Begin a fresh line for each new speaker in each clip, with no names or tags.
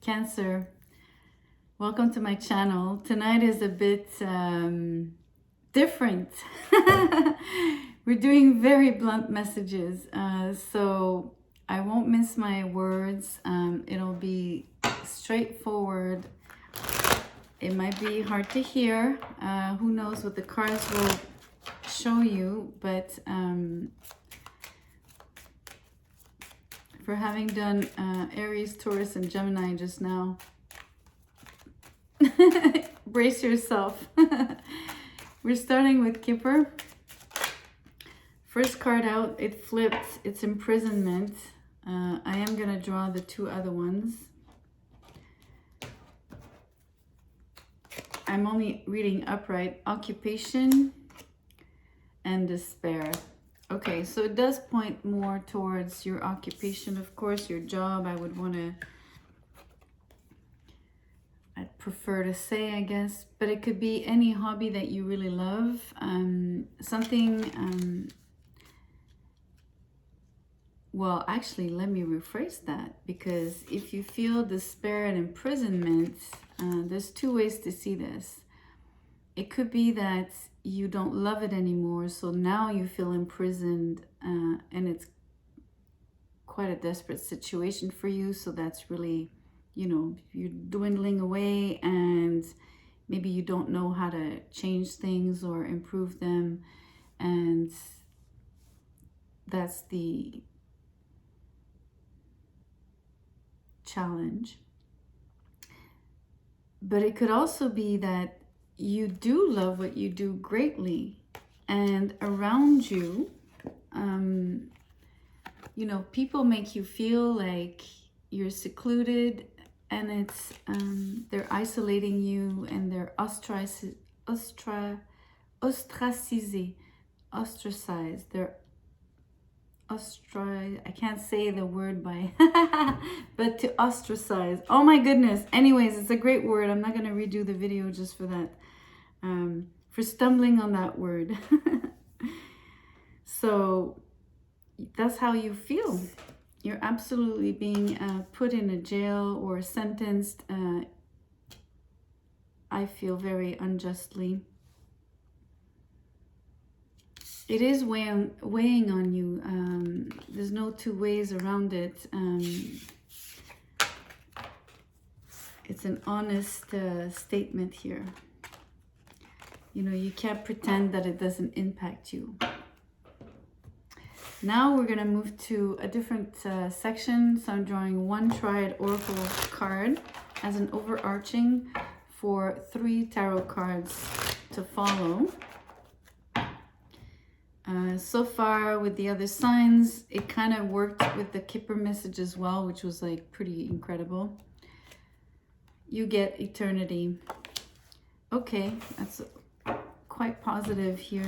Cancer, welcome to my channel. Tonight is a bit different. We're doing very blunt messages, so I won't mince my words. It'll be straightforward. It might be hard to hear. Who knows what the cards will show you, but for having done Aries, Taurus, and Gemini just now, brace yourself. We're starting with Kipper. First card out, it flipped. It's imprisonment. I am going to draw the two other ones. I'm only reading upright. Occupation and despair. Okay, so it does point more towards your occupation, of course, your job. I'd prefer to say, I guess, but it could be any hobby that you really love. Well, actually, let me rephrase that, because if you feel despair and imprisonment, there's two ways to see this. It could be that you don't love it anymore, so now you feel imprisoned, and it's quite a desperate situation for you. So that's really, you're dwindling away, and maybe you don't know how to change things or improve them, and that's the challenge. But it could also be that you do love what you do greatly, and around you, people make you feel like you're secluded, and it's they're isolating you, and they're ostracized. They're I can't say the word by but to ostracize. Oh my goodness. Anyways, it's a great word. I'm not going to redo the video just for that, for stumbling on that word. So that's how you feel. You're absolutely being put in a jail or sentenced. I feel very unjustly. It is weighing on you. There's no two ways around it. It's an honest statement here. You can't pretend that it doesn't impact you. Now we're going to move to a different section. So I'm drawing one Triad Oracle card as an overarching for 3 tarot cards to follow. So far with the other signs, it kind of worked with the Kipper message as well, which was like pretty incredible. You get eternity. Okay, that's quite positive here.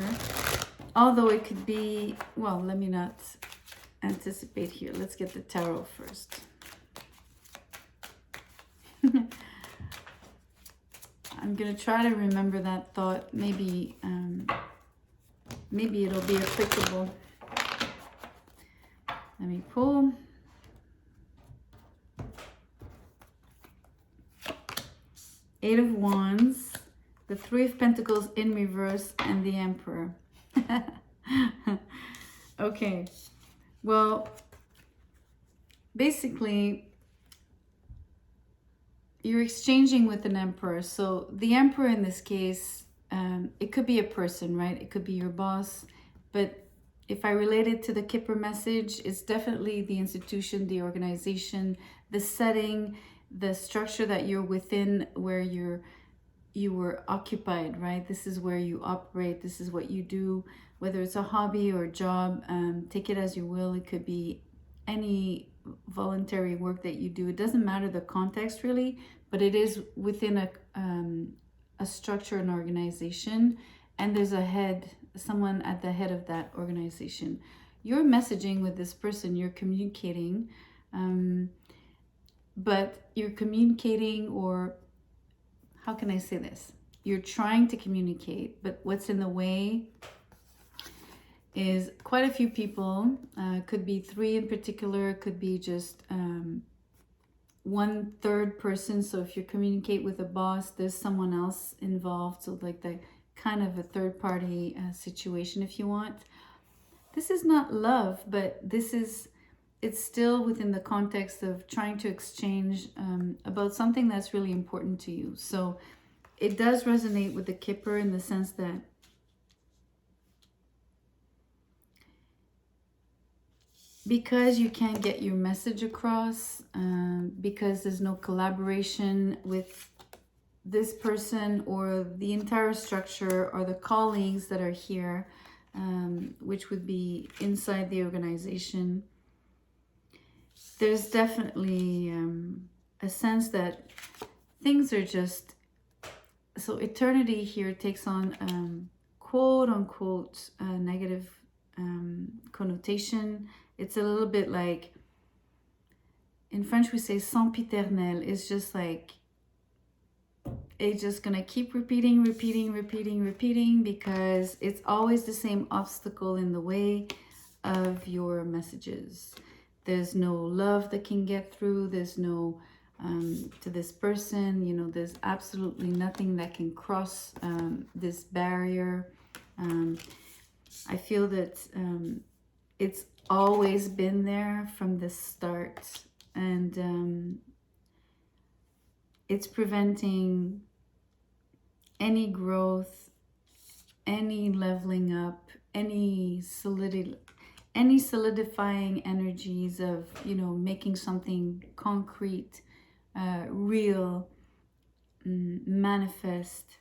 Although it could be, well, let me not anticipate here. Let's get the tarot first. I'm going to try to remember that thought. Maybe it'll be applicable. Let me pull. Eight of Wands, the Three of Pentacles in reverse, and the Emperor. Okay, well, basically, you're exchanging with an Emperor. So the Emperor in this case, it could be a person, right? It could be your boss. But if I relate it to the Kipper message, it's definitely the institution, the organization, the setting, the structure that you're within, where you were occupied, right? This is where you operate. This is what you do, whether it's a hobby or a job. Take it as you will. It could be any voluntary work that you do. It doesn't matter the context really, but it is within a structure, an organization, and there's a head, someone at the head of that organization. You're messaging with this person, you're communicating, but you're communicating, or how can I say this? You're trying to communicate, but what's in the way is quite a few people. Could be 3 in particular, could be just one third person. So if you communicate with a boss, there's someone else involved. So like the kind of a third party situation, if you want. This is not love, but it's still within the context of trying to exchange about something that's really important to you. So it does resonate with the Kipper in the sense that because you can't get your message across, because there's no collaboration with this person or the entire structure or the colleagues that are here, which would be inside the organization, there's definitely a sense that things are just, so eternity here takes on quote unquote negative connotation. It's a little bit like, in French we say sempiternel. It's just like, it's just gonna keep repeating because it's always the same obstacle in the way of your messages. There's no love that can get through. There's no to this person, you know, there's absolutely nothing that can cross this barrier. I feel that it's always been there from the start, and it's preventing any growth, any leveling up, any solidifying energies of, you know, making something concrete, real, manifest.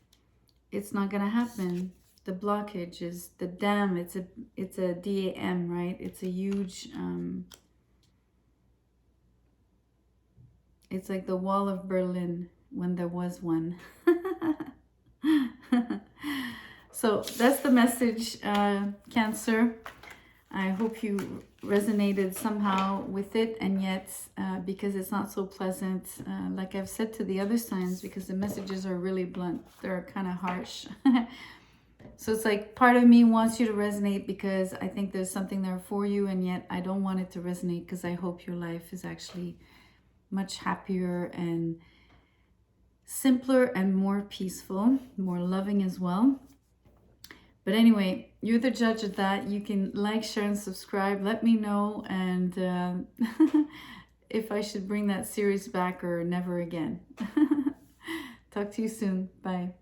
It's not gonna happen. The blockage is the dam. It's a DAM, right? It's a huge it's like the wall of Berlin when there was one. So that's the message, Cancer. I hope you resonated somehow with it, and yet because it's not so pleasant, like I've said to the other signs, because the messages are really blunt, they're kind of harsh. So it's like part of me wants you to resonate because I think there's something there for you, and yet I don't want it to resonate because I hope your life is actually much happier and simpler and more peaceful, more loving as well. But anyway, you're the judge of that. You can like, share, and subscribe. Let me know, and if I should bring that series back or never again. Talk to you soon. Bye.